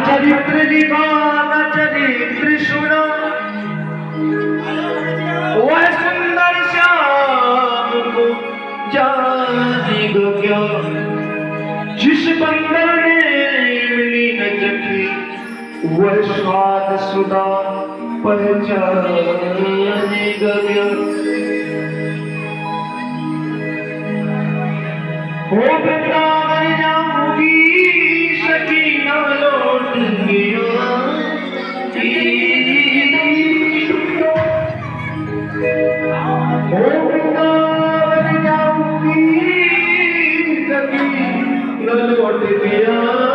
चरित्र लिखा न चरित्र सुना, वह सुंदर श्याम को जाने गो क्या। जिस बंदर ने मिली न चखी, वह स्वाद सुधा पहचाने गो क्या। हो वृंदावन जाऊंगी सखी न लौट गया। हो वृंदावन जाऊंगी सखी न लौट गया।